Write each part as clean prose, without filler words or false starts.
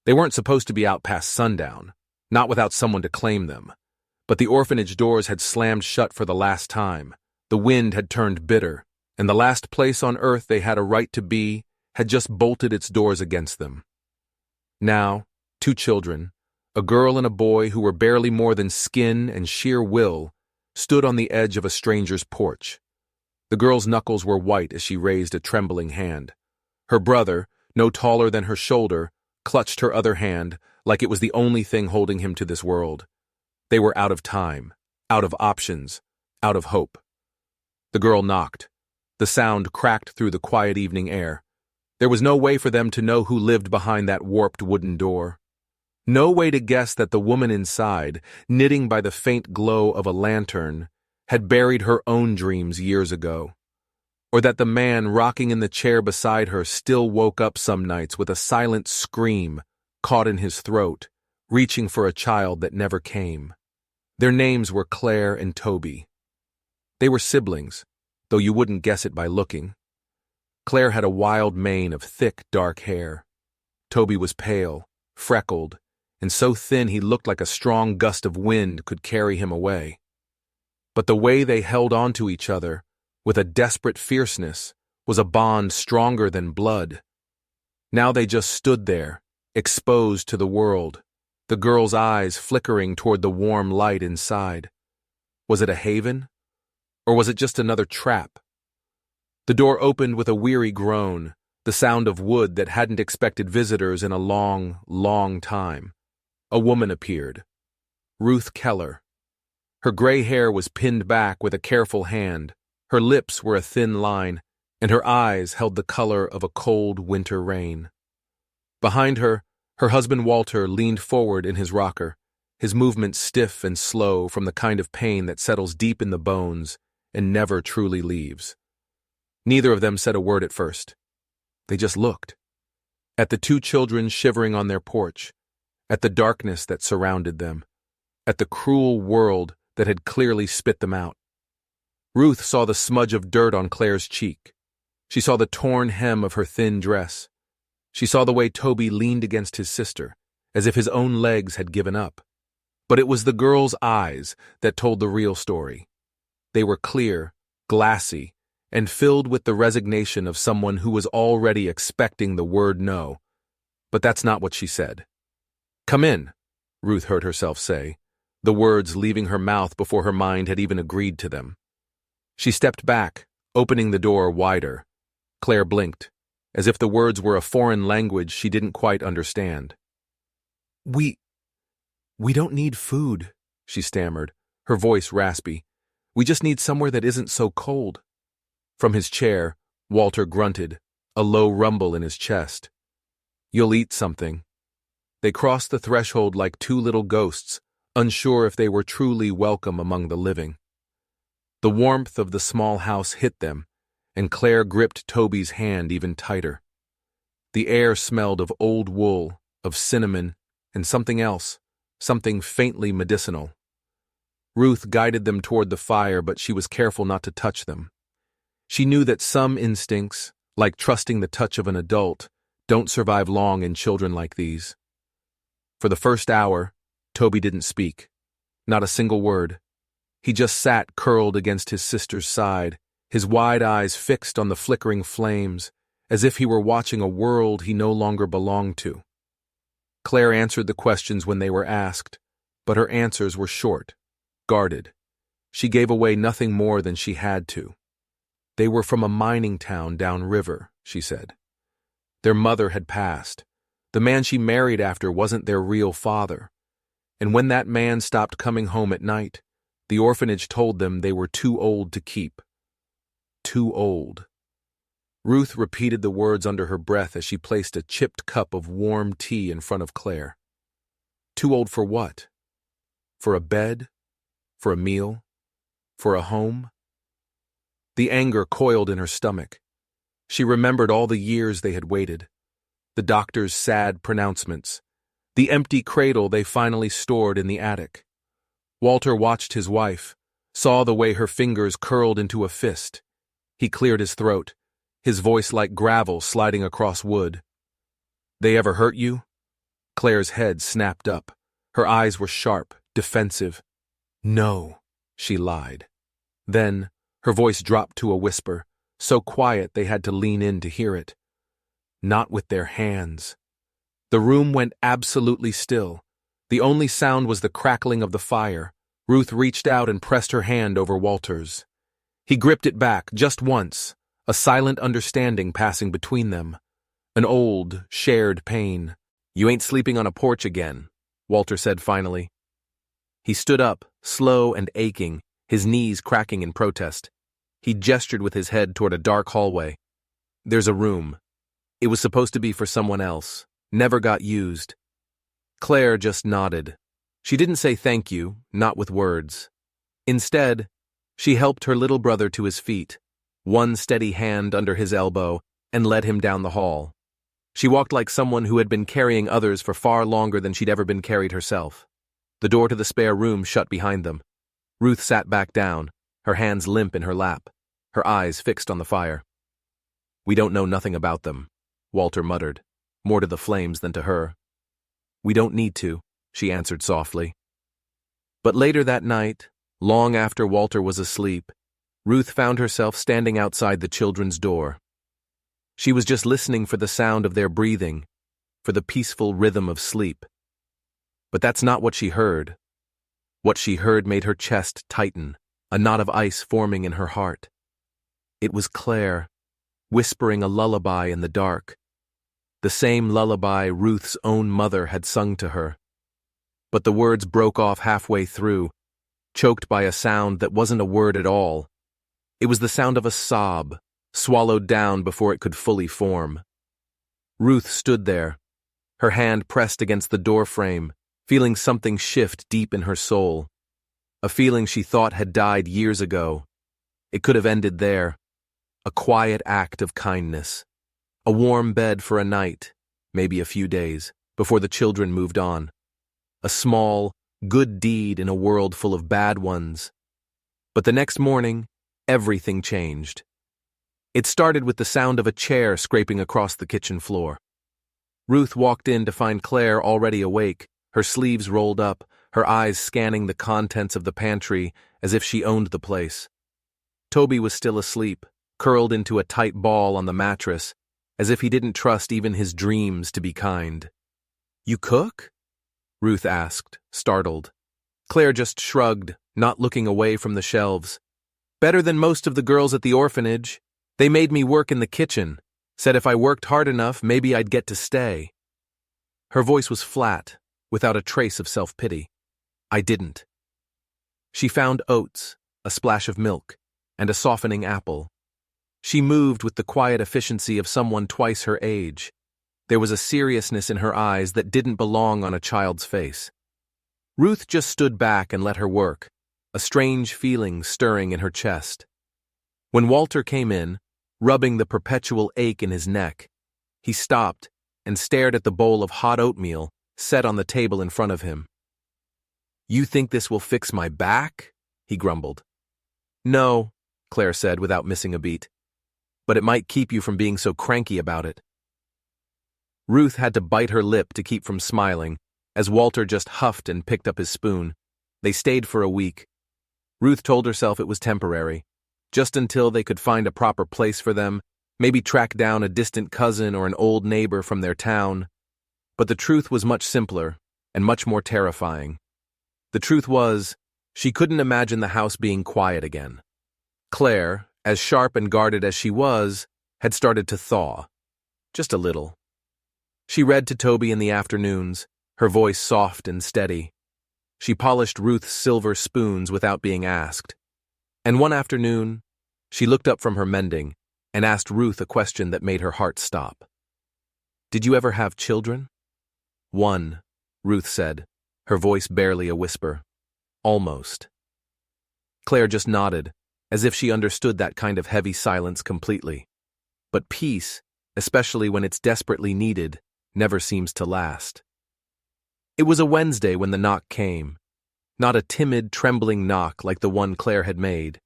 They weren't supposed to be out past sundown, not without someone to claim them. But the orphanage doors had slammed shut for the last time. The wind had turned bitter, and the last place on earth they had a right to be had just bolted its doors against them. Now, 2 children, a girl and a boy who were barely more than skin and sheer will, stood on the edge of a stranger's porch. The girl's knuckles were white as she raised a trembling hand. Her brother, no taller than her shoulder, clutched her other hand like it was the only thing holding him to this world. They were out of time, out of options, out of hope. The girl knocked. The sound cracked through the quiet evening air. There was no way for them to know who lived behind that warped wooden door. No way to guess that the woman inside, knitting by the faint glow of a lantern, had buried her own dreams years ago. Or that the man rocking in the chair beside her still woke up some nights with a silent scream caught in his throat, reaching for a child that never came. Their names were Claire and Toby. They were siblings, though you wouldn't guess it by looking. Claire had a wild mane of thick, dark hair. Toby was pale, freckled, and so thin he looked like a strong gust of wind could carry him away. But the way they held on to each other, with a desperate fierceness, was a bond stronger than blood. Now they just stood there, exposed to the world, the girl's eyes flickering toward the warm light inside. Was it a haven? Or was it just another trap? The door opened with a weary groan, the sound of wood that hadn't expected visitors in a long, long time. A woman appeared. Ruth Keller. Her gray hair was pinned back with a careful hand, her lips were a thin line, and her eyes held the color of a cold winter rain. Behind her, her husband Walter leaned forward in his rocker, his movements stiff and slow from the kind of pain that settles deep in the bones and never truly leaves. Neither of them said a word at first. They just looked. At the 2 children shivering on their porch, at the darkness that surrounded them, at the cruel world that had clearly spit them out. Ruth saw the smudge of dirt on Claire's cheek. She saw the torn hem of her thin dress. She saw the way Toby leaned against his sister, as if his own legs had given up. But it was the girl's eyes that told the real story. They were clear, glassy, and filled with the resignation of someone who was already expecting the word no. But that's not what she said. "Come in," Ruth heard herself say, the words leaving her mouth before her mind had even agreed to them. She stepped back, opening the door wider. Claire blinked, as if the words were a foreign language she didn't quite understand. We don't need food," she stammered, her voice raspy. "We just need somewhere that isn't so cold." From his chair, Walter grunted, a low rumble in his chest. "You'll eat something." They crossed the threshold like 2 little ghosts, unsure if they were truly welcome among the living. The warmth of the small house hit them, and Claire gripped Toby's hand even tighter. The air smelled of old wool, of cinnamon, and something else, something faintly medicinal. Ruth guided them toward the fire, but she was careful not to touch them. She knew that some instincts, like trusting the touch of an adult, don't survive long in children like these. For the first hour, Toby didn't speak. Not a single word. He just sat curled against his sister's side, his wide eyes fixed on the flickering flames, as if he were watching a world he no longer belonged to. Claire answered the questions when they were asked, but her answers were short, guarded. She gave away nothing more than she had to. They were from a mining town downriver, she said. Their mother had passed. The man she married after wasn't their real father. And when that man stopped coming home at night, the orphanage told them they were too old to keep. Too old. Ruth repeated the words under her breath as she placed a chipped cup of warm tea in front of Claire. Too old for what? For a bed? For a meal? For a home? The anger coiled in her stomach. She remembered all the years they had waited, the doctor's sad pronouncements, the empty cradle they finally stored in the attic. Walter watched his wife, saw the way her fingers curled into a fist. He cleared his throat, his voice like gravel sliding across wood. "They ever hurt you?" Claire's head snapped up. Her eyes were sharp, defensive. "No," she lied. Then, her voice dropped to a whisper, so quiet they had to lean in to hear it. "Not with their hands." The room went absolutely still. The only sound was the crackling of the fire. Ruth reached out and pressed her hand over Walter's. He gripped it back, just once, a silent understanding passing between them. An old, shared pain. "You ain't sleeping on a porch again," Walter said finally. He stood up, slow and aching, his knees cracking in protest. He gestured with his head toward a dark hallway. "There's a room. It was supposed to be for someone else. Never got used." Claire just nodded. She didn't say thank you, not with words. Instead, she helped her little brother to his feet, one steady hand under his elbow, and led him down the hall. She walked like someone who had been carrying others for far longer than she'd ever been carried herself. The door to the spare room shut behind them. Ruth sat back down, her hands limp in her lap, her eyes fixed on the fire. "We don't know nothing about them," Walter muttered, more to the flames than to her. "We don't need to," she answered softly. But later that night, long after Walter was asleep, Ruth found herself standing outside the children's door. She was just listening for the sound of their breathing, for the peaceful rhythm of sleep. But that's not what she heard. What she heard made her chest tighten, a knot of ice forming in her heart. It was Claire, whispering a lullaby in the dark. The same lullaby Ruth's own mother had sung to her. But the words broke off halfway through, choked by a sound that wasn't a word at all. It was the sound of a sob, swallowed down before it could fully form. Ruth stood there, her hand pressed against the doorframe, feeling something shift deep in her soul. A feeling she thought had died years ago. It could have ended there. A quiet act of kindness. A warm bed for a night, maybe a few days, before the children moved on. A small, good deed in a world full of bad ones. But the next morning, everything changed. It started with the sound of a chair scraping across the kitchen floor. Ruth walked in to find Claire already awake, her sleeves rolled up, her eyes scanning the contents of the pantry as if she owned the place. Toby was still asleep, curled into a tight ball on the mattress, as if he didn't trust even his dreams to be kind. "You cook?" Ruth asked, startled. Claire just shrugged, not looking away from the shelves. "Better than most of the girls at the orphanage. They made me work in the kitchen, said if I worked hard enough, maybe I'd get to stay." Her voice was flat, without a trace of self-pity. "I didn't." She found oats, a splash of milk, and a softening apple. She moved with the quiet efficiency of someone twice her age. There was a seriousness in her eyes that didn't belong on a child's face. Ruth just stood back and let her work, a strange feeling stirring in her chest. When Walter came in, rubbing the perpetual ache in his neck, he stopped and stared at the bowl of hot oatmeal set on the table in front of him. "You think this will fix my back?" he grumbled. "No," Claire said without missing a beat. "But it might keep you from being so cranky about it." Ruth had to bite her lip to keep from smiling, as Walter just huffed and picked up his spoon. They stayed for a week. Ruth told herself it was temporary, just until they could find a proper place for them, maybe track down a distant cousin or an old neighbor from their town. But the truth was much simpler and much more terrifying. The truth was, she couldn't imagine the house being quiet again. Claire, as sharp and guarded as she was, had started to thaw. Just a little. She read to Toby in the afternoons, her voice soft and steady. She polished Ruth's silver spoons without being asked. And one afternoon, she looked up from her mending and asked Ruth a question that made her heart stop. "Did you ever have children?" "One," Ruth said, her voice barely a whisper. "Almost." Claire just nodded, as if she understood that kind of heavy silence completely. But peace, especially when it's desperately needed, never seems to last. It was a Wednesday when the knock came. Not a timid, trembling knock like the one Claire had made.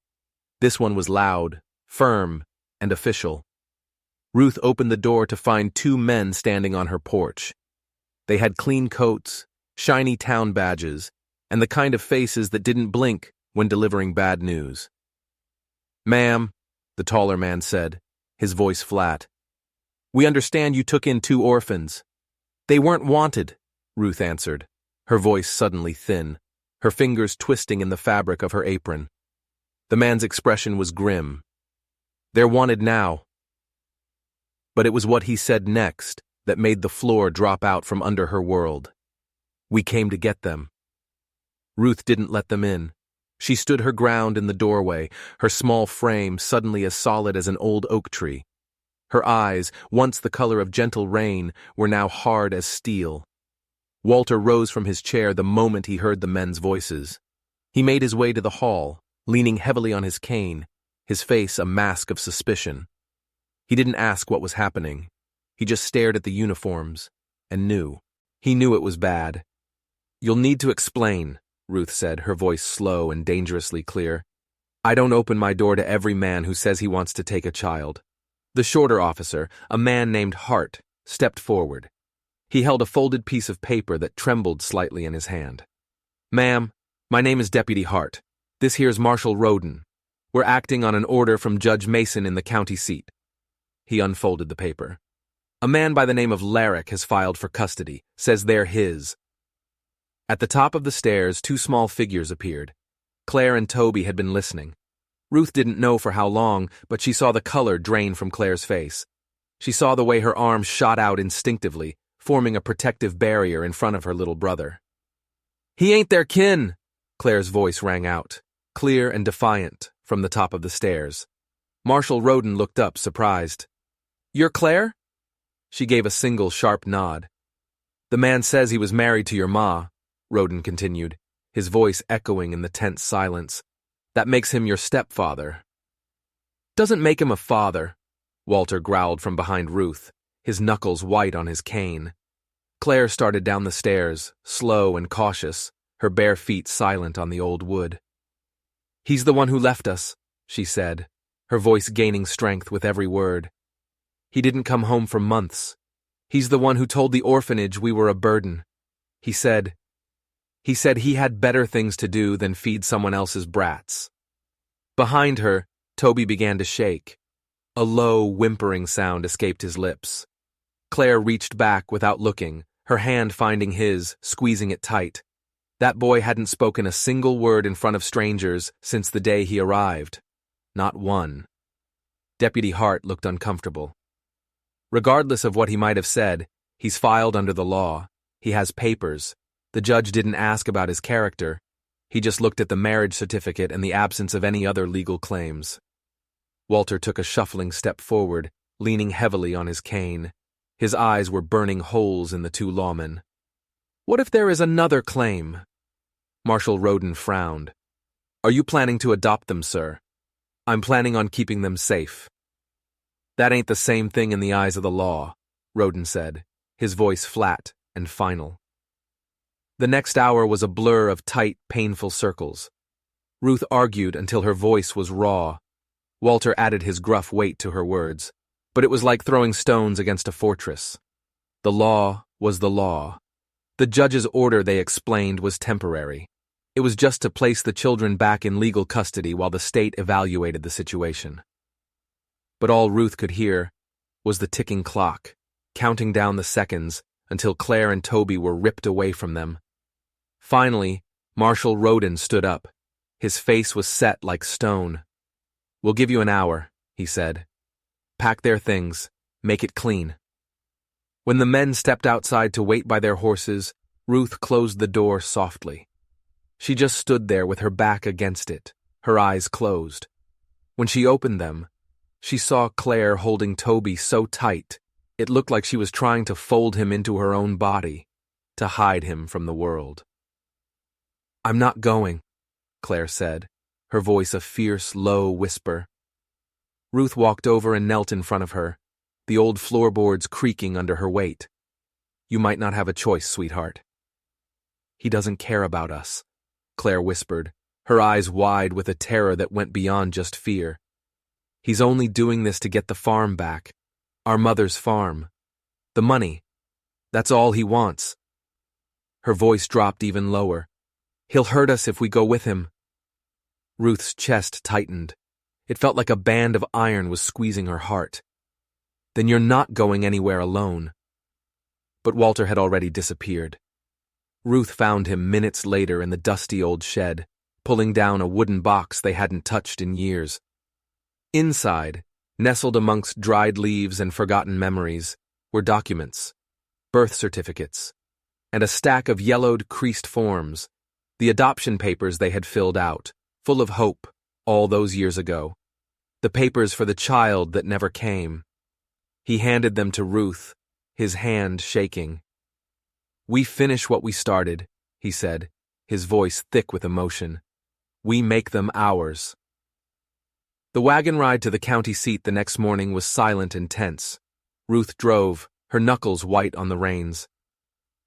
This one was loud, firm, and official. Ruth opened the door to find two men standing on her porch. They had clean coats, shiny town badges, and the kind of faces that didn't blink when delivering bad news. "Ma'am," the taller man said, his voice flat, "we understand you took in 2 orphans." "They weren't wanted," Ruth answered, her voice suddenly thin, her fingers twisting in the fabric of her apron. The man's expression was grim. "They're wanted now." But it was what he said next that made the floor drop out from under her world. "We came to get them." Ruth didn't let them in. She stood her ground in the doorway, her small frame suddenly as solid as an old oak tree. Her eyes, once the color of gentle rain, were now hard as steel. Walter rose from his chair the moment he heard the men's voices. He made his way to the hall, leaning heavily on his cane, his face a mask of suspicion. He didn't ask what was happening. He just stared at the uniforms, and knew. He knew it was bad. "You'll need to explain," Ruth said, her voice slow and dangerously clear. "I don't open my door to every man who says he wants to take a child." The shorter officer, a man named Hart, stepped forward. He held a folded piece of paper that trembled slightly in his hand. "Ma'am, my name is Deputy Hart. This here's Marshal Roden. We're acting on an order from Judge Mason in the county seat." He unfolded the paper. "A man by the name of Larrick has filed for custody, says they're his." At the top of the stairs, 2 small figures appeared. Claire and Toby had been listening. Ruth didn't know for how long, but she saw the color drain from Claire's face. She saw the way her arms shot out instinctively, forming a protective barrier in front of her little brother. "He ain't their kin!" Claire's voice rang out, clear and defiant, from the top of the stairs. Marshal Roden looked up, surprised. "You're Claire?" She gave a single sharp nod. "The man says he was married to your ma," Roden continued, his voice echoing in the tense silence. "That makes him your stepfather." "Doesn't make him a father," Walter growled from behind Ruth, his knuckles white on his cane. Claire started down the stairs, slow and cautious, her bare feet silent on the old wood. "He's the one who left us," she said, her voice gaining strength with every word. "He didn't come home for months. He's the one who told the orphanage we were a burden. He said he had better things to do than feed someone else's brats." Behind her, Toby began to shake. A low, whimpering sound escaped his lips. Claire reached back without looking, her hand finding his, squeezing it tight. That boy hadn't spoken a single word in front of strangers since the day he arrived. Not one. Deputy Hart looked uncomfortable. Regardless of what he might have said, he's filed under the law. He has papers. The judge didn't ask about his character. He just looked at the marriage certificate and the absence of any other legal claims. Walter took a shuffling step forward, leaning heavily on his cane. His eyes were burning holes in the 2 lawmen. "What if there is another claim?" Marshal Roden frowned. "Are you planning to adopt them, sir?" "I'm planning on keeping them safe." "That ain't the same thing in the eyes of the law," Roden said, his voice flat and final. The next hour was a blur of tight, painful circles. Ruth argued until her voice was raw. Walter added his gruff weight to her words, but it was like throwing stones against a fortress. The law was the law. The judge's order, they explained, was temporary. It was just to place the children back in legal custody while the state evaluated the situation. But all Ruth could hear was the ticking clock, counting down the seconds until Claire and Toby were ripped away from them. Finally, Marshal Roden stood up. His face was set like stone. "We'll give you an hour," he said. "Pack their things. Make it clean." When the men stepped outside to wait by their horses, Ruth closed the door softly. She just stood there with her back against it, her eyes closed. When she opened them, she saw Claire holding Toby so tight, it looked like she was trying to fold him into her own body, to hide him from the world. "I'm not going," Claire said, her voice a fierce, low whisper. Ruth walked over and knelt in front of her, the old floorboards creaking under her weight. "You might not have a choice, sweetheart." "He doesn't care about us," Claire whispered, her eyes wide with a terror that went beyond just fear. "He's only doing this to get the farm back, our mother's farm. The money. That's all he wants. Her voice dropped even lower. "He'll hurt us if we go with him." Ruth's chest tightened. It felt like a band of iron was squeezing her heart. "Then you're not going anywhere alone." But Walter had already disappeared. Ruth found him minutes later in the dusty old shed, pulling down a wooden box they hadn't touched in years. Inside, nestled amongst dried leaves and forgotten memories, were documents, birth certificates, and a stack of yellowed, creased forms, the adoption papers they had filled out, full of hope, all those years ago. The papers for the child that never came. He handed them to Ruth, his hand shaking. "We finish what we started," he said, his voice thick with emotion. "We make them ours." The wagon ride to the county seat the next morning was silent and tense. Ruth drove, her knuckles white on the reins.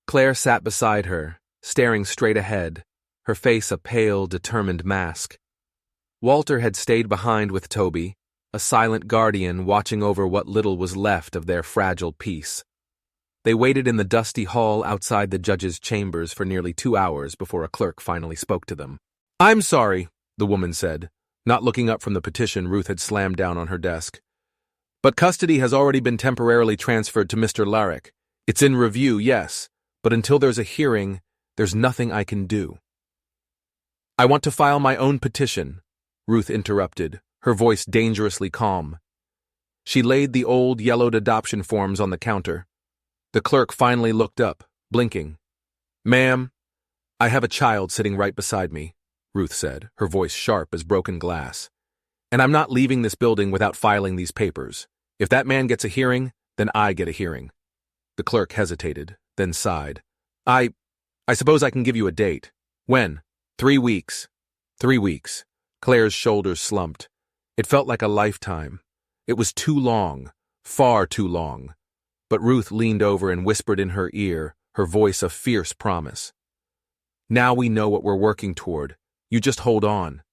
Claire sat beside her, staring straight ahead, her face a pale, determined mask. Walter had stayed behind with Toby, a silent guardian watching over what little was left of their fragile peace. They waited in the dusty hall outside the judge's chambers for nearly 2 hours before a clerk finally spoke to them. "I'm sorry," the woman said, not looking up from the petition Ruth had slammed down on her desk. "But custody has already been temporarily transferred to Mr. Larrick. It's in review, yes, but until there's a hearing, there's nothing I can do." "I want to file my own petition," Ruth interrupted, her voice dangerously calm. She laid the old yellowed adoption forms on the counter. The clerk finally looked up, blinking. "Ma'am, I have a child sitting right beside me," Ruth said, her voice sharp as broken glass. "And I'm not leaving this building without filing these papers. If that man gets a hearing, then I get a hearing." The clerk hesitated, then sighed. I suppose I can give you a date." "When?" 3 weeks. 3 weeks. Claire's shoulders slumped. It felt like a lifetime. It was too long, far too long. But Ruth leaned over and whispered in her ear, her voice a fierce promise. "Now we know what we're working toward. You just hold on."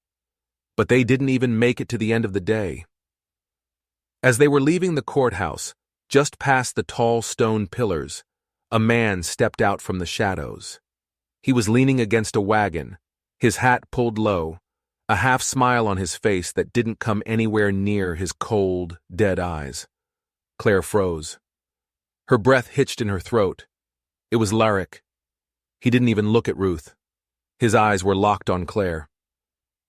But they didn't even make it to the end of the day. As they were leaving the courthouse, just past the tall stone pillars, a man stepped out from the shadows. He was leaning against a wagon, his hat pulled low, a half smile on his face that didn't come anywhere near his cold, dead eyes. Claire froze. Her breath hitched in her throat. It was Larrick. He didn't even look at Ruth. His eyes were locked on Claire.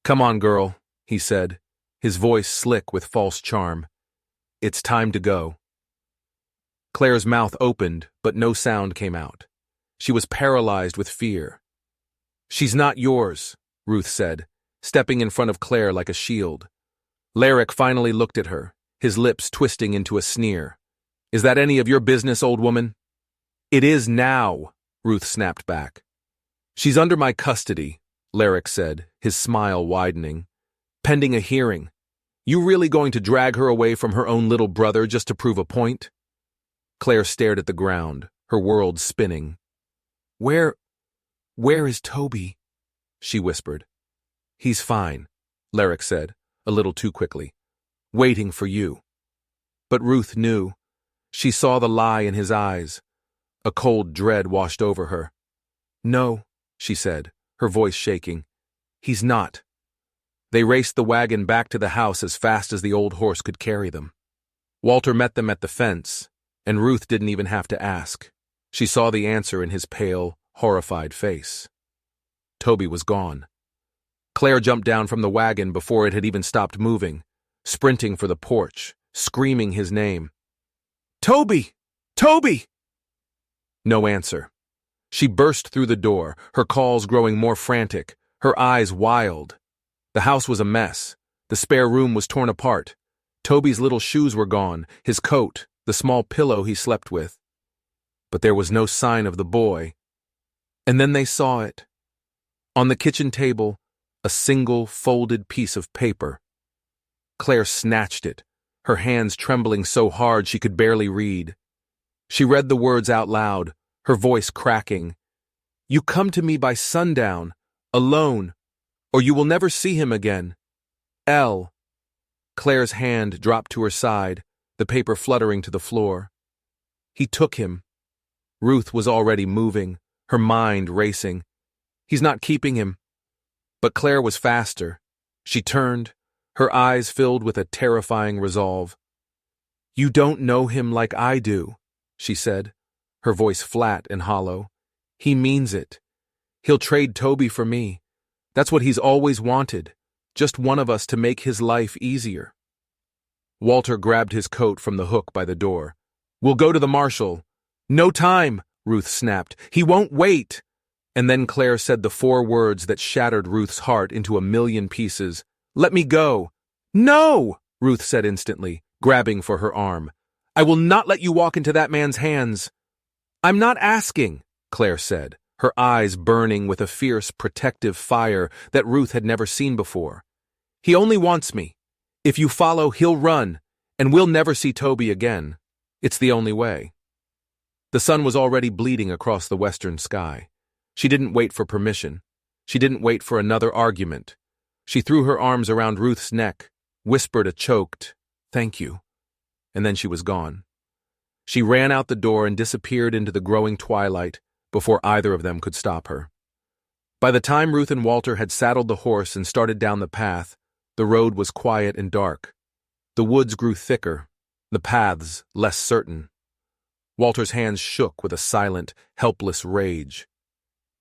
"Come on, girl," he said, his voice slick with false charm. "It's time to go." Claire's mouth opened, but no sound came out. She was paralyzed with fear. "She's not yours," Ruth said, stepping in front of Claire like a shield. Larrick finally looked at her, his lips twisting into a sneer. "Is that any of your business, old woman?" "It is now," Ruth snapped back. "She's under my custody," Larrick said, his smile widening. "Pending a hearing. You really going to drag her away from her own little brother just to prove a point?" Claire stared at the ground, her world spinning. Where is Toby?" she whispered. "He's fine," Larrick said, a little too quickly. "Waiting for you." But Ruth knew. She saw the lie in his eyes. A cold dread washed over her. "No," she said, her voice shaking. "He's not." They raced the wagon back to the house as fast as the old horse could carry them. Walter met them at the fence, and Ruth didn't even have to ask. She saw the answer in his pale, horrified face. Toby was gone. Claire jumped down from the wagon before it had even stopped moving, sprinting for the porch, screaming his name. "Toby! Toby!" No answer. She burst through the door, her calls growing more frantic, her eyes wild. The house was a mess. The spare room was torn apart. Toby's little shoes were gone, his coat, the small pillow he slept with. But there was no sign of the boy. And then they saw it. On the kitchen table, a single folded piece of paper. Claire snatched it, her hands trembling so hard she could barely read. She read the words out loud, her voice cracking. "You come to me by sundown, alone, or you will never see him again. L." Claire's hand dropped to her side, the paper fluttering to the floor. "He took him." Ruth was already moving, her mind racing. He's not keeping him. But Claire was faster. She turned, her eyes filled with a terrifying resolve. "You don't know him like I do," she said, her voice flat and hollow. "He means it. He'll trade Toby for me. That's what he's always wanted, just one of us to make his life easier." Walter grabbed his coat from the hook by the door. "We'll go to the marshal." "No time," Ruth snapped. "He won't wait." And then Claire said the 4 words that shattered Ruth's heart into a million pieces. "Let me go." "No," Ruth said instantly, grabbing for her arm. "I will not let you walk into that man's hands." "I'm not asking," Claire said, her eyes burning with a fierce, protective fire that Ruth had never seen before. "He only wants me. If you follow, he'll run, and we'll never see Toby again. It's the only way." The sun was already bleeding across the western sky. She didn't wait for permission. She didn't wait for another argument. She threw her arms around Ruth's neck, whispered a choked, "Thank you," and then she was gone. She ran out the door and disappeared into the growing twilight before either of them could stop her. By the time Ruth and Walter had saddled the horse and started down the path, the road was quiet and dark. The woods grew thicker, the paths less certain. Walter's hands shook with a silent, helpless rage.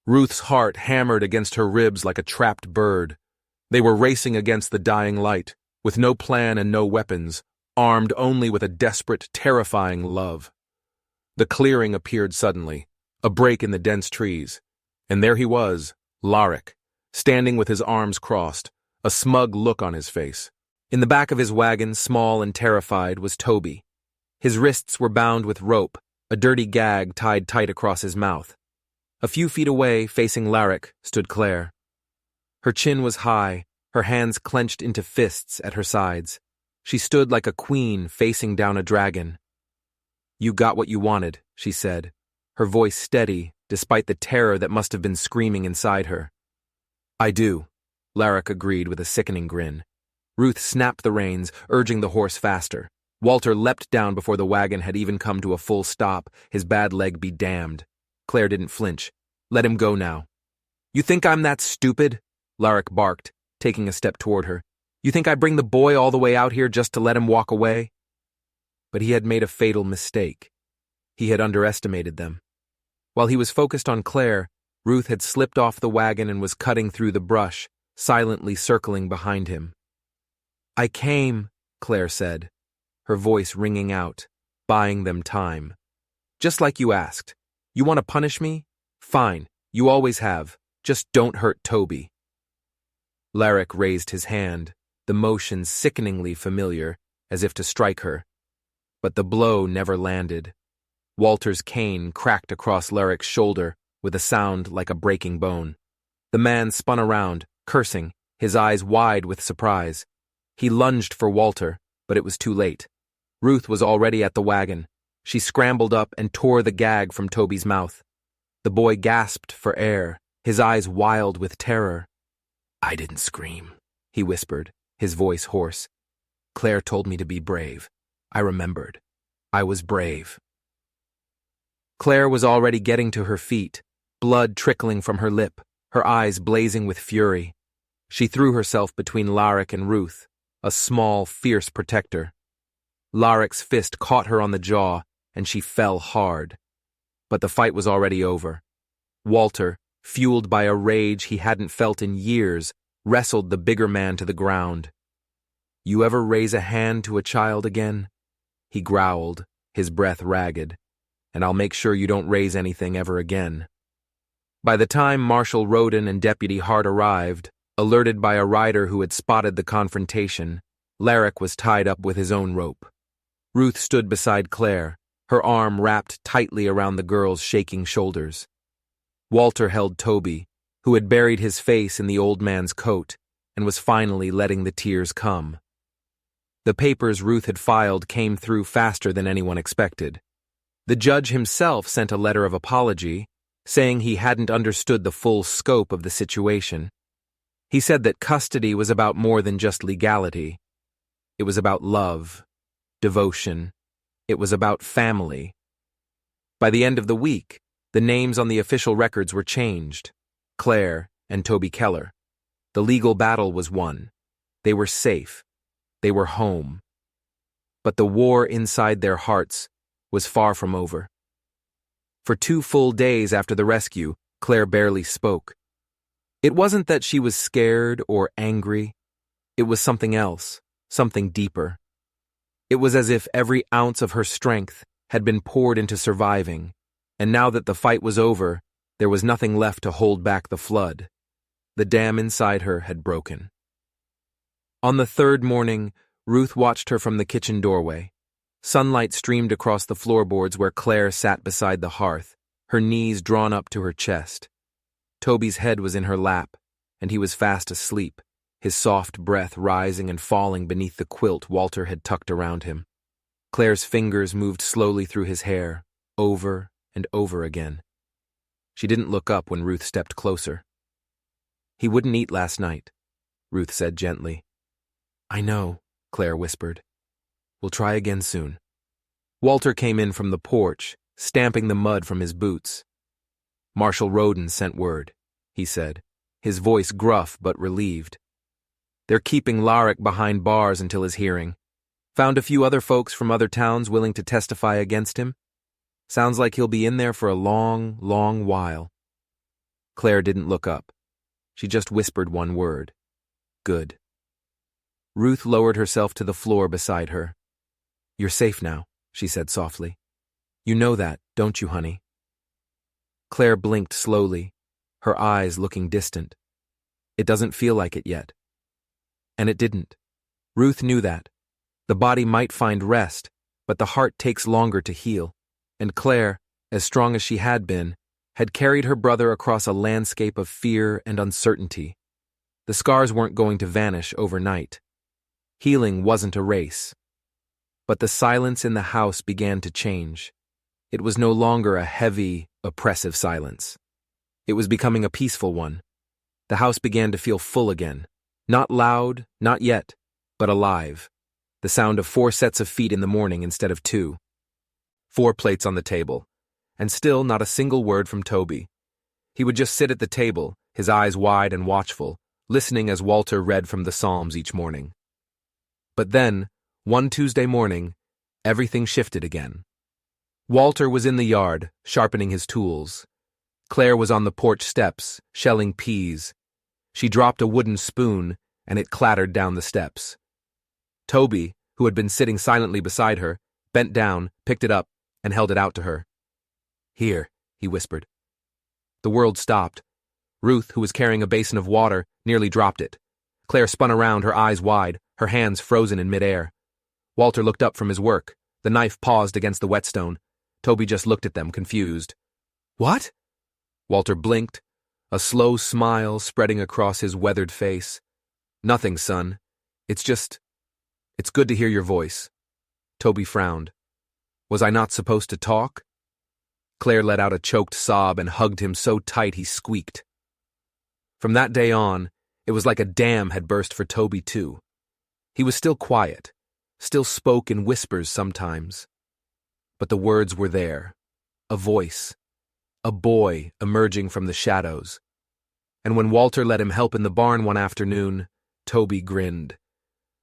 Ruth's heart hammered against her ribs like a trapped bird. They were racing against the dying light, with no plan and no weapons, armed only with a desperate, terrifying love. The clearing appeared suddenly, a break in the dense trees, and there he was, Larrick, standing with his arms crossed, a smug look on his face. In the back of his wagon, small and terrified, was Toby. His wrists were bound with rope, a dirty gag tied tight across his mouth. A few feet away, facing Larrick, stood Claire. Her chin was high, her hands clenched into fists at her sides. She stood like a queen facing down a dragon. "You got what you wanted," she said, her voice steady despite the terror that must have been screaming inside her. "I do," Larrick agreed with a sickening grin. Ruth snapped the reins, urging the horse faster. Walter leapt down before the wagon had even come to a full stop, his bad leg be damned. Claire didn't flinch. "Let him go now." "You think I'm that stupid?" Larrick barked, taking a step toward her. "You think I bring the boy all the way out here just to let him walk away?" But he had made a fatal mistake. He had underestimated them. While he was focused on Claire, Ruth had slipped off the wagon and was cutting through the brush, silently circling behind him. "I came," Claire said, her voice ringing out, buying them time. "Just like you asked. You want to punish me? Fine, you always have. Just don't hurt Toby." Larrick raised his hand, the motion sickeningly familiar, as if to strike her. But the blow never landed. Walter's cane cracked across Larrick's shoulder with a sound like a breaking bone. The man spun around, cursing, his eyes wide with surprise. He lunged for Walter, but it was too late. Ruth was already at the wagon. She scrambled up and tore the gag from Toby's mouth. The boy gasped for air, his eyes wild with terror. "I didn't scream," he whispered, his voice hoarse. "Claire told me to be brave. I remembered. I was brave." Claire was already getting to her feet, blood trickling from her lip, her eyes blazing with fury. She threw herself between Larrick and Ruth, a small, fierce protector. Larrick's fist caught her on the jaw, and she fell hard. But the fight was already over. Walter, fueled by a rage he hadn't felt in years, wrestled the bigger man to the ground. "You ever raise a hand to a child again?" He growled, his breath ragged. "And I'll make sure you don't raise anything ever again." By the time Marshal Roden and Deputy Hart arrived, alerted by a rider who had spotted the confrontation, Larrick was tied up with his own rope. Ruth stood beside Claire, her arm wrapped tightly around the girl's shaking shoulders. Walter held Toby, who had buried his face in the old man's coat and was finally letting the tears come. The papers Ruth had filed came through faster than anyone expected. The judge himself sent a letter of apology, saying he hadn't understood the full scope of the situation. He said that custody was about more than just legality. It was about love, devotion. It was about family. By the end of the week, The names on the official records were changed. Claire and Toby Keller. The legal battle was won. They were safe. They were home. But the war inside their hearts was far from over. For 2 full days after the rescue, Claire barely spoke. It wasn't that she was scared or angry. It was something else, something deeper. It was as if every ounce of her strength had been poured into surviving, and now that the fight was over, there was nothing left to hold back the flood. The dam inside her had broken. On the 3rd morning, Ruth watched her from the kitchen doorway. Sunlight streamed across the floorboards where Claire sat beside the hearth, her knees drawn up to her chest. Toby's head was in her lap, and he was fast asleep, his soft breath rising and falling beneath the quilt Walter had tucked around him. Claire's fingers moved slowly through his hair, over and over again. She didn't look up when Ruth stepped closer. "He wouldn't eat last night," Ruth said gently. "I know," Claire whispered. "We'll try again soon." Walter came in from the porch, stamping the mud from his boots. "Marshal Roden sent word," he said, his voice gruff but relieved. "They're keeping Larrick behind bars until his hearing. Found a few other folks from other towns willing to testify against him. Sounds like he'll be in there for a long, long while." Claire didn't look up. She just whispered one word. "Good." Ruth lowered herself to the floor beside her. "You're safe now," she said softly. "You know that, don't you, honey?" Claire blinked slowly, her eyes looking distant. "It doesn't feel like it yet." And it didn't. Ruth knew that. The body might find rest, but the heart takes longer to heal, and Claire, as strong as she had been, had carried her brother across a landscape of fear and uncertainty. The scars weren't going to vanish overnight. Healing wasn't a race. But the silence in the house began to change. It was no longer a heavy, oppressive silence. It was becoming a peaceful one. The house began to feel full again. Not loud, not yet, but alive. The sound of 4 sets of feet in the morning instead of 2. 4 plates on the table, and still not a single word from Toby. He would just sit at the table, his eyes wide and watchful, listening as Walter read from the Psalms each morning. But then, one Tuesday morning, everything shifted again. Walter was in the yard, sharpening his tools. Claire was on the porch steps, shelling peas. She dropped a wooden spoon, and it clattered down the steps. Toby, who had been sitting silently beside her, bent down, picked it up, and held it out to her. "Here," he whispered. The world stopped. Ruth, who was carrying a basin of water, nearly dropped it. Claire spun around, her eyes wide, her hands frozen in midair. Walter looked up from his work. The knife paused against the whetstone. Toby just looked at them, confused. "What?" Walter blinked, a slow smile spreading across his weathered face. "Nothing, son. It's good to hear your voice." Toby frowned. "Was I not supposed to talk?" Claire let out a choked sob and hugged him so tight he squeaked. From that day on, it was like a dam had burst for Toby too. He was still quiet, still spoke in whispers sometimes. But the words were there. A voice. A boy emerging from the shadows. And when Walter let him help in the barn one afternoon, Toby grinned.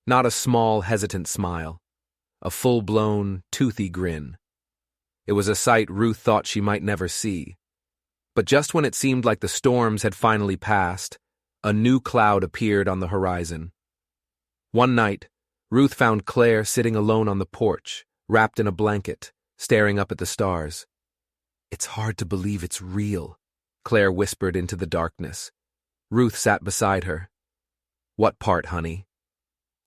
Not a small, hesitant smile. A full-blown, toothy grin. It was a sight Ruth thought she might never see. But just when it seemed like the storms had finally passed, a new cloud appeared on the horizon. One night, Ruth found Claire sitting alone on the porch, wrapped in a blanket, staring up at the stars. "It's hard to believe it's real," Claire whispered into the darkness. Ruth sat beside her. "What part, honey?"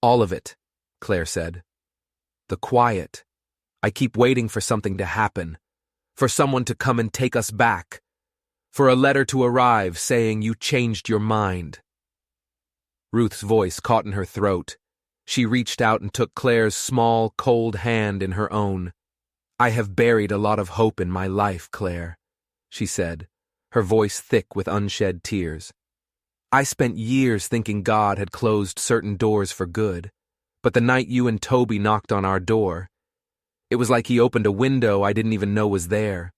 "All of it," Claire said. "The quiet. I keep waiting for something to happen, for someone to come and take us back, for a letter to arrive saying you changed your mind." Ruth's voice caught in her throat. She reached out and took Claire's small, cold hand in her own. "I have buried a lot of hope in my life, Claire," she said, her voice thick with unshed tears. "I spent years thinking God had closed certain doors for good, but the night you and Toby knocked on our door, it was like he opened a window I didn't even know was there.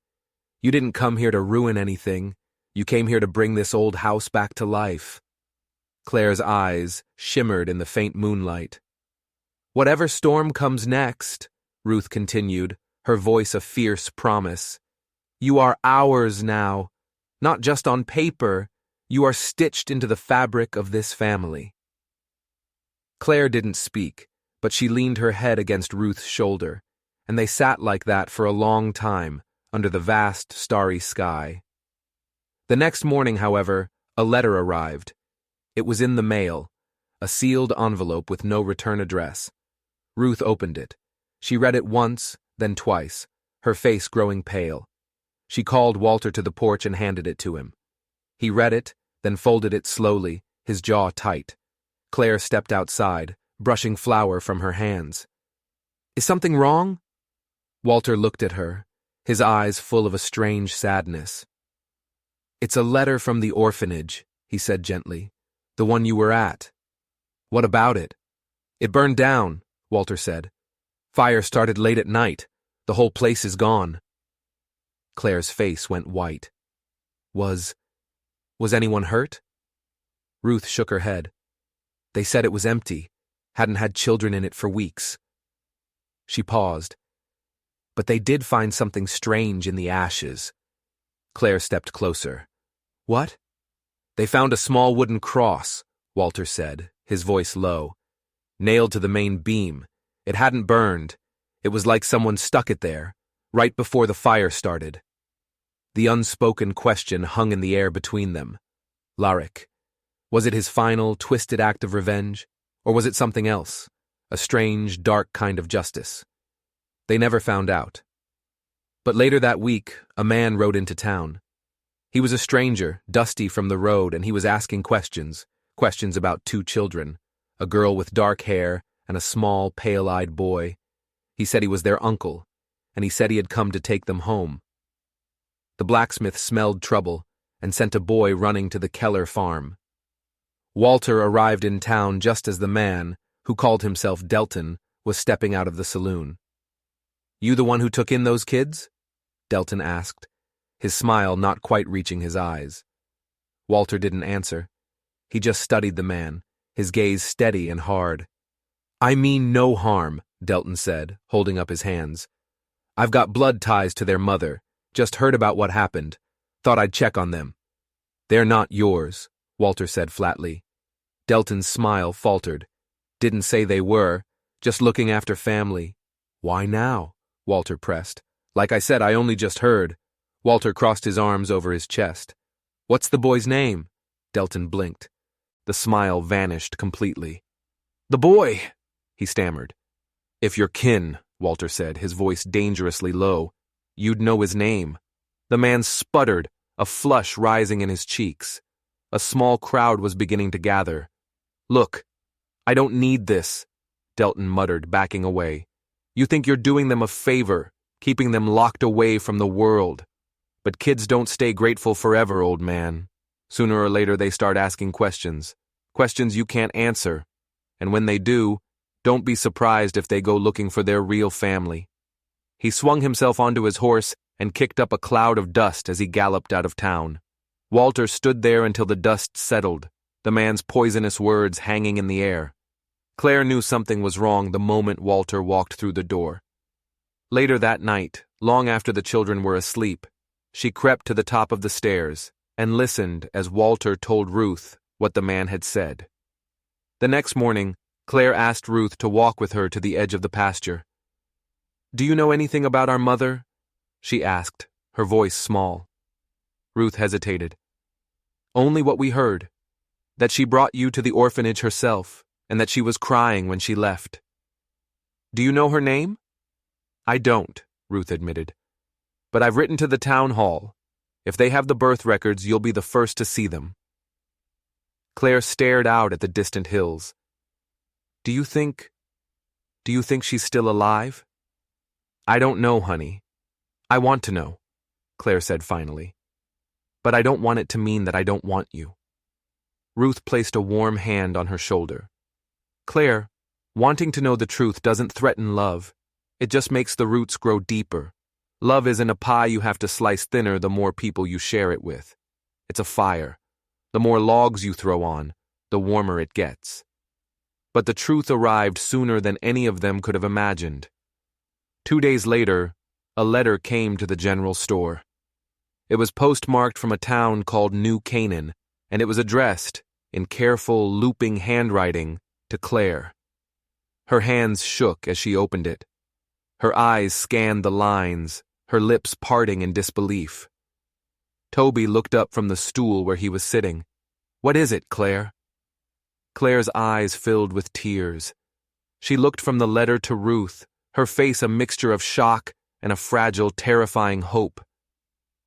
You didn't come here to ruin anything. You came here to bring this old house back to life. Claire's eyes shimmered in the faint moonlight. Whatever storm comes next, Ruth continued, her voice a fierce promise. You are ours now. Not just on paper, you are stitched into the fabric of this family. Claire didn't speak, but she leaned her head against Ruth's shoulder, and they sat like that for a long time under the vast, starry sky. The next morning, however, a letter arrived. It was in the mail, a sealed envelope with no return address. Ruth opened it. She read it once, then twice, her face growing pale. She called Walter to the porch and handed it to him. He read it, then folded it slowly, his jaw tight. Claire stepped outside, brushing flour from her hands. Is something wrong? Walter looked at her, his eyes full of a strange sadness. It's a letter from the orphanage, he said gently. The one you were at. What about it? It burned down, Walter said. Fire started late at night. The whole place is gone. Claire's face went white. Was anyone hurt? Ruth shook her head. They said it was empty, hadn't had children in it for weeks. She paused. But they did find something strange in the ashes. Claire stepped closer. What? They found a small wooden cross, Walter said, his voice low. Nailed to the main beam. It hadn't burned. It was like someone stuck it there, right before the fire started. The unspoken question hung in the air between them. Larrick. Was it his final, twisted act of revenge? Or was it something else? A strange, dark kind of justice? They never found out. But later that week, a man rode into town. He was a stranger, dusty from the road, and he was asking questions about 2 children, a girl with dark hair and a small, pale-eyed boy. He said he was their uncle, and he said he had come to take them home. The blacksmith smelled trouble and sent a boy running to the Keller farm. Walter arrived in town just as the man, who called himself Delton, was stepping out of the saloon. You the one who took in those kids? Delton asked, his smile not quite reaching his eyes. Walter didn't answer. He just studied the man, his gaze steady and hard. I mean no harm, Delton said, holding up his hands. I've got blood ties to their mother, just heard about what happened. Thought I'd check on them. They're not yours, Walter said flatly. Delton's smile faltered. Didn't say they were, just looking after family. Why now? Walter pressed. Like I said, I only just heard. Walter crossed his arms over his chest. What's the boy's name? Delton blinked. The smile vanished completely. The boy, he stammered. If you're kin, Walter said, his voice dangerously low, you'd know his name. The man sputtered, a flush rising in his cheeks. A small crowd was beginning to gather. Look, I don't need this, Delton muttered, backing away. You think you're doing them a favor, keeping them locked away from the world. But kids don't stay grateful forever, old man. Sooner or later they start asking questions you can't answer. And when they do, don't be surprised if they go looking for their real family. He swung himself onto his horse and kicked up a cloud of dust as he galloped out of town. Walter stood there until the dust settled, the man's poisonous words hanging in the air. Claire knew something was wrong the moment Walter walked through the door. Later that night, long after the children were asleep, she crept to the top of the stairs and listened as Walter told Ruth what the man had said. The next morning, Claire asked Ruth to walk with her to the edge of the pasture. Do you know anything about our mother? She asked, her voice small. Ruth hesitated. Only what we heard, that she brought you to the orphanage herself, and that she was crying when she left. Do you know her name? I don't, Ruth admitted. But I've written to the town hall. If they have the birth records, you'll be the first to see them. Claire stared out at the distant hills. Do you think she's still alive? I don't know, honey. I want to know, Claire said finally. But I don't want it to mean that I don't want you. Ruth placed a warm hand on her shoulder. Claire, wanting to know the truth doesn't threaten love. It just makes the roots grow deeper, Love isn't a pie you have to slice thinner the more people you share it with. It's a fire. The more logs you throw on, the warmer it gets. But the truth arrived sooner than any of them could have imagined. 2 days later, a letter came to the general store. It was postmarked from a town called New Canaan, and it was addressed, in careful, looping handwriting, to Claire. Her hands shook as she opened it. Her eyes scanned the lines, her lips parting in disbelief. Toby looked up from the stool where he was sitting. "What is it, Claire?" Claire's eyes filled with tears. She looked from the letter to Ruth, her face a mixture of shock and a fragile, terrifying hope.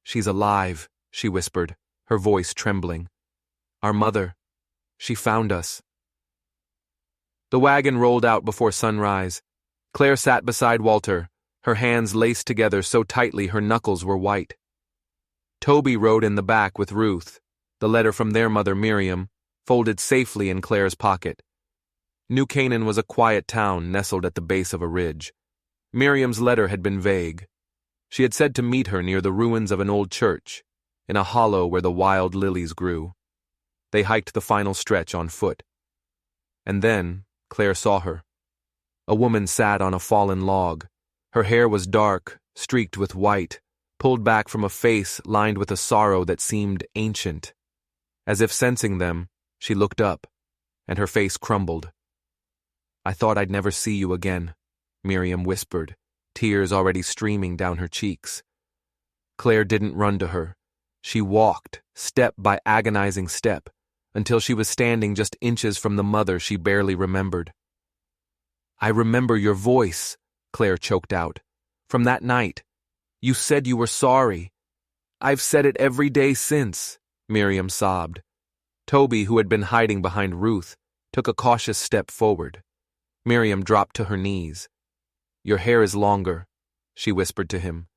"She's alive," she whispered, her voice trembling. "Our mother. She found us." The wagon rolled out before sunrise. Claire sat beside Walter, her hands laced together so tightly her knuckles were white. Toby rode in the back with Ruth, the letter from their mother Miriam, folded safely in Claire's pocket. New Canaan was a quiet town nestled at the base of a ridge. Miriam's letter had been vague. She had said to meet her near the ruins of an old church, in a hollow where the wild lilies grew. They hiked the final stretch on foot. And then Claire saw her. A woman sat on a fallen log. Her hair was dark, streaked with white, pulled back from a face lined with a sorrow that seemed ancient. As if sensing them, she looked up, and her face crumbled. "I thought I'd never see you again," Miriam whispered, tears already streaming down her cheeks. Claire didn't run to her. She walked, step by agonizing step, until she was standing just inches from the mother she barely remembered. "I remember your voice," Claire choked out. "From that night. You said you were sorry. I've said it every day since," Miriam sobbed. Toby, who had been hiding behind Ruth, took a cautious step forward. Miriam dropped to her knees. "Your hair is longer," she whispered to him.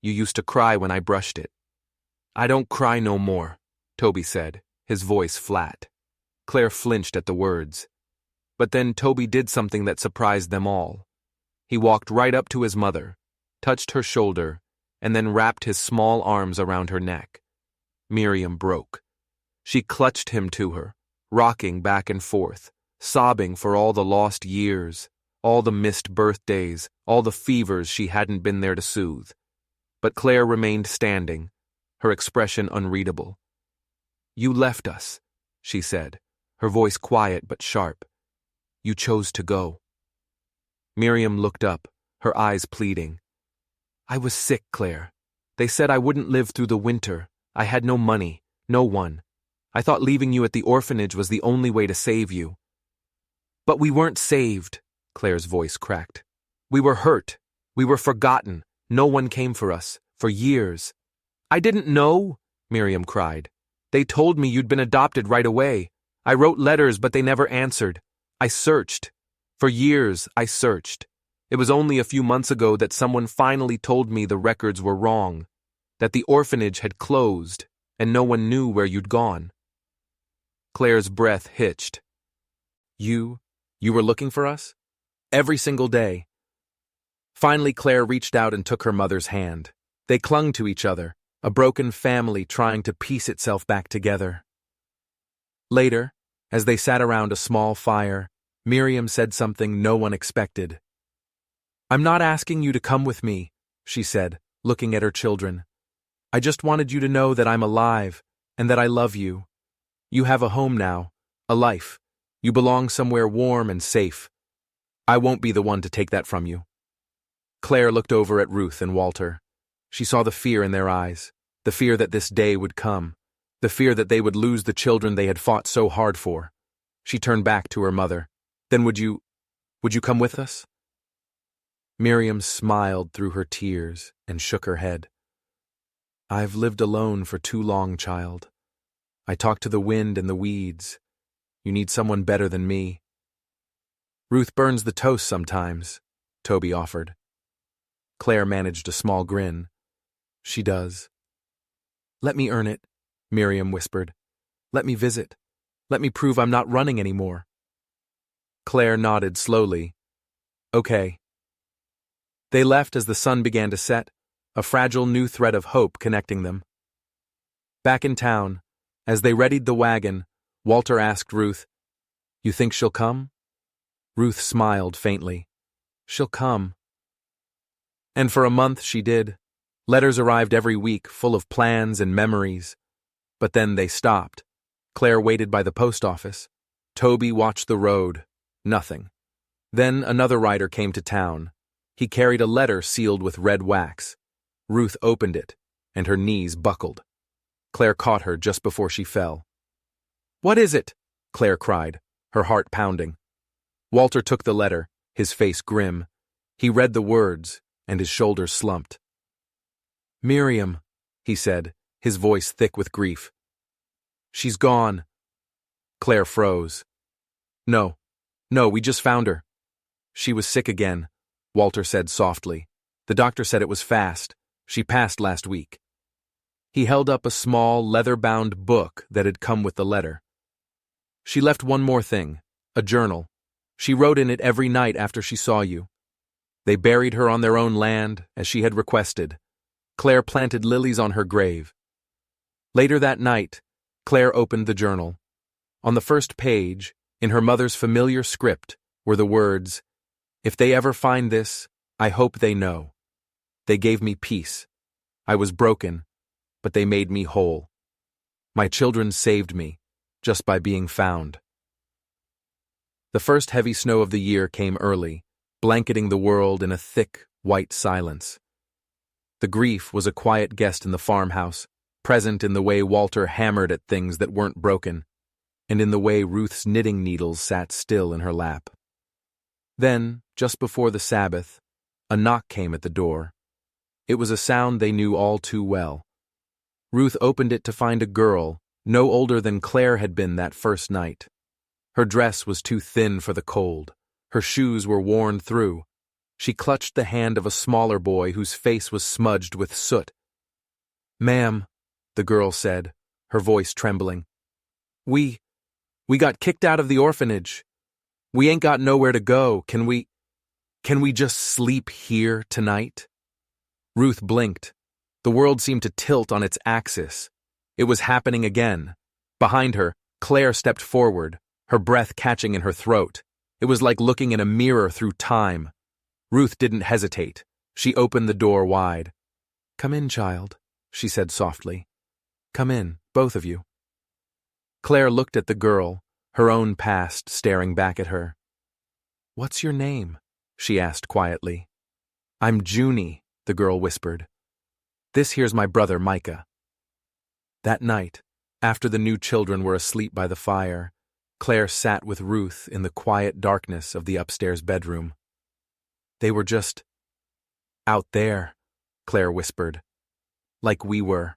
"You used to cry when I brushed it." "I don't cry no more," Toby said, his voice flat. Claire flinched at the words. But then Toby did something that surprised them all. He walked right up to his mother, touched her shoulder, and then wrapped his small arms around her neck. Miriam broke. She clutched him to her, rocking back and forth, sobbing for all the lost years, all the missed birthdays, all the fevers she hadn't been there to soothe. But Claire remained standing, her expression unreadable. "You left us," she said, her voice quiet but sharp. "You chose to go." Miriam looked up, her eyes pleading. "I was sick, Claire. They said I wouldn't live through the winter. I had no money, no one. I thought leaving you at the orphanage was the only way to save you." "But we weren't saved," Claire's voice cracked. "We were hurt. We were forgotten. No one came for us, for years." "I didn't know," Miriam cried. "They told me you'd been adopted right away. I wrote letters, but they never answered. I searched. For years, I searched. It was only a few months ago that someone finally told me the records were wrong, that the orphanage had closed, and no one knew where you'd gone." Claire's breath hitched. You were looking for us?" "Every single day." Finally, Claire reached out and took her mother's hand. They clung to each other, a broken family trying to piece itself back together. Later, as they sat around a small fire, Miriam said something no one expected. "I'm not asking you to come with me," she said, looking at her children. "I just wanted you to know that I'm alive and that I love you. You have a home now, a life. You belong somewhere warm and safe. I won't be the one to take that from you." Claire looked over at Ruth and Walter. She saw the fear in their eyes, the fear that this day would come, the fear that they would lose the children they had fought so hard for. She turned back to her mother. "Then would you come with us?" Miriam smiled through her tears and shook her head. "I've lived alone for too long, child. I talk to the wind and the weeds. You need someone better than me." "Ruth burns the toast sometimes," Toby offered. Claire managed a small grin. "She does." "Let me earn it," Miriam whispered. "Let me visit. Let me prove I'm not running anymore." Claire nodded slowly. "Okay." They left as the sun began to set, a fragile new thread of hope connecting them. Back in town, as they readied the wagon, Walter asked Ruth, "You think she'll come?" Ruth smiled faintly. "She'll come." And for a month she did. Letters arrived every week, full of plans and memories. But then they stopped. Claire waited by the post office. Toby watched the road. Nothing. Then another rider came to town. He carried a letter sealed with red wax. Ruth opened it, and her knees buckled. Claire caught her just before she fell. "What is it?" Claire cried, her heart pounding. Walter took the letter, his face grim. He read the words, and his shoulders slumped. "Miriam," he said, his voice thick with grief. "She's gone." Claire froze. No, we just found her." "She was sick again," Walter said softly. "The doctor said it was fast. She passed last week." He held up a small, leather-bound book that had come with the letter. "She left one more thing, a journal. She wrote in it every night after she saw you. They buried her on their own land, as she had requested. Claire planted lilies on her grave." Later that night, Claire opened the journal. On the first page, in her mother's familiar script, were the words, "If they ever find this, I hope they know. They gave me peace. I was broken, but they made me whole. My children saved me, just by being found." The first heavy snow of the year came early, blanketing the world in a thick, white silence. The grief was a quiet guest in the farmhouse, present in the way Walter hammered at things that weren't broken, and in the way Ruth's knitting needles sat still in her lap. Then, just before the Sabbath, a knock came at the door. It was a sound they knew all too well. Ruth opened it to find a girl, no older than Claire had been that first night. Her dress was too thin for the cold. Her shoes were worn through. She clutched the hand of a smaller boy whose face was smudged with soot. "Ma'am," the girl said, her voice trembling. We got kicked out of the orphanage. We ain't got nowhere to go. Can we just sleep here tonight?" Ruth blinked. The world seemed to tilt on its axis. It was happening again. Behind her, Claire stepped forward, her breath catching in her throat. It was like looking in a mirror through time. Ruth didn't hesitate. She opened the door wide. "Come in, child," she said softly. "Come in, both of you." Claire looked at the girl, her own past staring back at her. "What's your name?" she asked quietly. "I'm Junie," the girl whispered. "This here's my brother Micah." That night, after the new children were asleep by the fire, Claire sat with Ruth in the quiet darkness of the upstairs bedroom. "They were just out there," Claire whispered. "Like we were."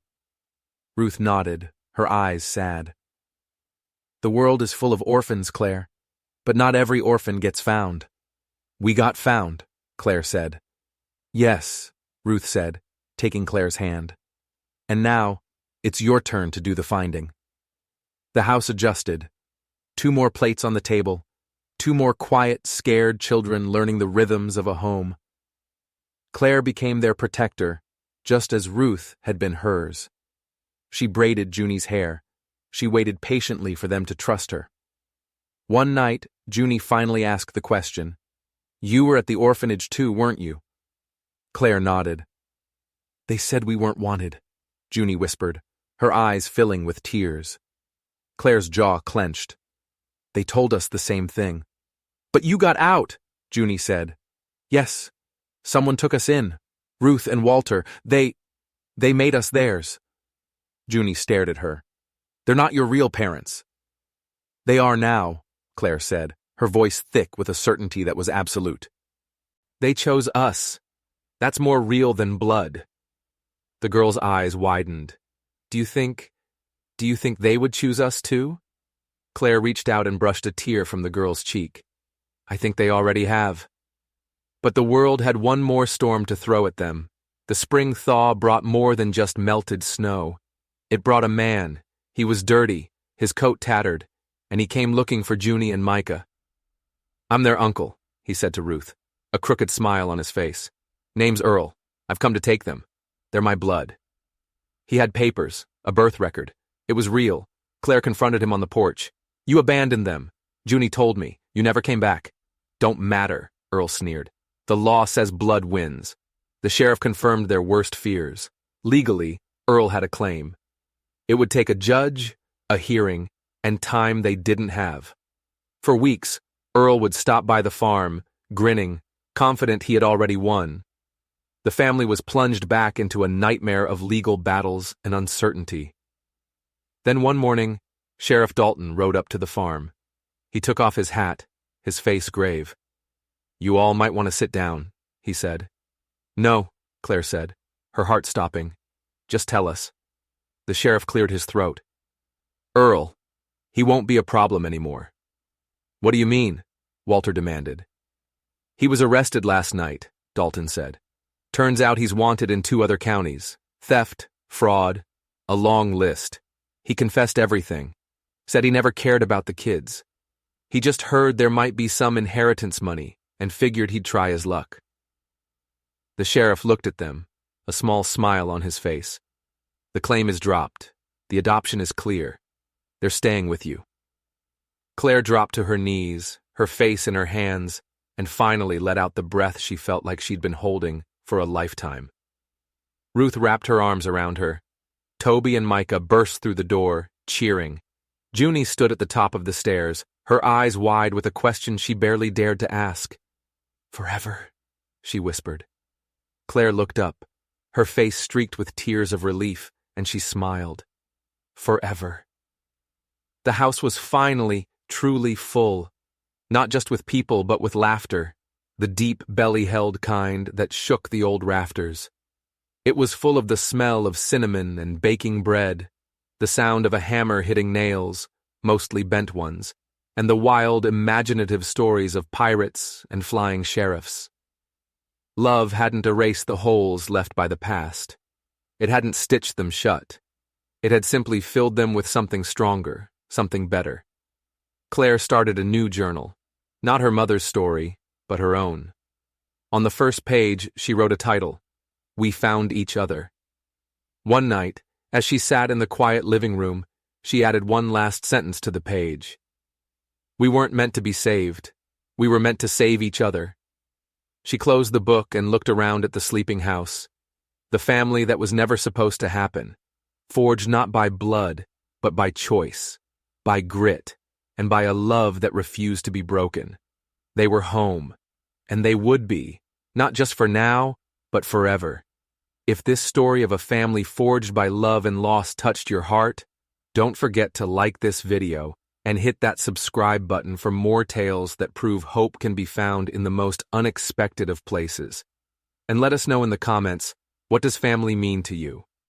Ruth nodded, her eyes sad. "The world is full of orphans, Claire, but not every orphan gets found." "We got found," Claire said. "Yes," Ruth said, taking Claire's hand. "And now, it's your turn to do the finding." The house adjusted. 2 more plates on the table. 2 more quiet, scared children learning the rhythms of a home. Claire became their protector, just as Ruth had been hers. She braided Junie's hair. She waited patiently for them to trust her. One night, Junie finally asked the question, "You were at the orphanage too, weren't you?" Claire nodded. "They said we weren't wanted," Junie whispered, her eyes filling with tears. Claire's jaw clenched. "They told us the same thing." "But you got out," Junie said. "Yes. Someone took us in. Ruth and Walter. They made us theirs." Junie stared at her. "They're not your real parents." "They are now," Claire said, her voice thick with a certainty that was absolute. "They chose us. That's more real than blood." The girl's eyes widened. Do you think they would choose us too?" Claire reached out and brushed a tear from the girl's cheek. "I think they already have." But the world had one more storm to throw at them. The spring thaw brought more than just melted snow. It brought a man. He was dirty, his coat tattered, and he came looking for Junie and Micah. "I'm their uncle," he said to Ruth, a crooked smile on his face. "Name's Earl. I've come to take them." They're my blood. He had papers, a birth record. It was real. Claire confronted him on the porch. You abandoned them. Junie told me. You never came back. Don't matter, Earl sneered. The law says blood wins. The sheriff confirmed their worst fears. Legally, Earl had a claim. It would take a judge, a hearing, and time they didn't have. For weeks, Earl would stop by the farm, grinning, confident he had already won. The family was plunged back into a nightmare of legal battles and uncertainty. Then one morning, Sheriff Dalton rode up to the farm. He took off his hat, his face grave. You all might want to sit down, he said. No, Claire said, her heart stopping. Just tell us. The sheriff cleared his throat. Earl, he won't be a problem anymore. What do you mean? Walter demanded. He was arrested last night, Dalton said. Turns out he's wanted in 2 other counties. Theft, fraud, a long list. He confessed everything. Said he never cared about the kids. He just heard there might be some inheritance money and figured he'd try his luck. The sheriff looked at them, a small smile on his face. The claim is dropped. The adoption is clear. They're staying with you. Claire dropped to her knees, her face in her hands, and finally let out the breath she felt like she'd been holding for a lifetime. Ruth wrapped her arms around her. Toby and Micah burst through the door, cheering. Junie stood at the top of the stairs, her eyes wide with a question she barely dared to ask. Forever, she whispered. Claire looked up, her face streaked with tears of relief, and she smiled. Forever. The house was finally, truly full, not just with people but with laughter, the deep belly-held kind that shook the old rafters. It was full of the smell of cinnamon and baking bread, the sound of a hammer hitting nails, mostly bent ones, and the wild, imaginative stories of pirates and flying sheriffs. Love hadn't erased the holes left by the past. It hadn't stitched them shut. It had simply filled them with something stronger, something better. Claire started a new journal, not her mother's story, but her own. On the first page, she wrote a title, We Found Each Other. One night, as she sat in the quiet living room, she added one last sentence to the page. We weren't meant to be saved. We were meant to save each other. She closed the book and looked around at the sleeping house. The family that was never supposed to happen, forged not by blood, but by choice, by grit, and by a love that refused to be broken. They were home, and they would be, not just for now, but forever. If this story of a family forged by love and loss touched your heart, don't forget to like this video and hit that subscribe button for more tales that prove hope can be found in the most unexpected of places. And let us know in the comments, what does family mean to you?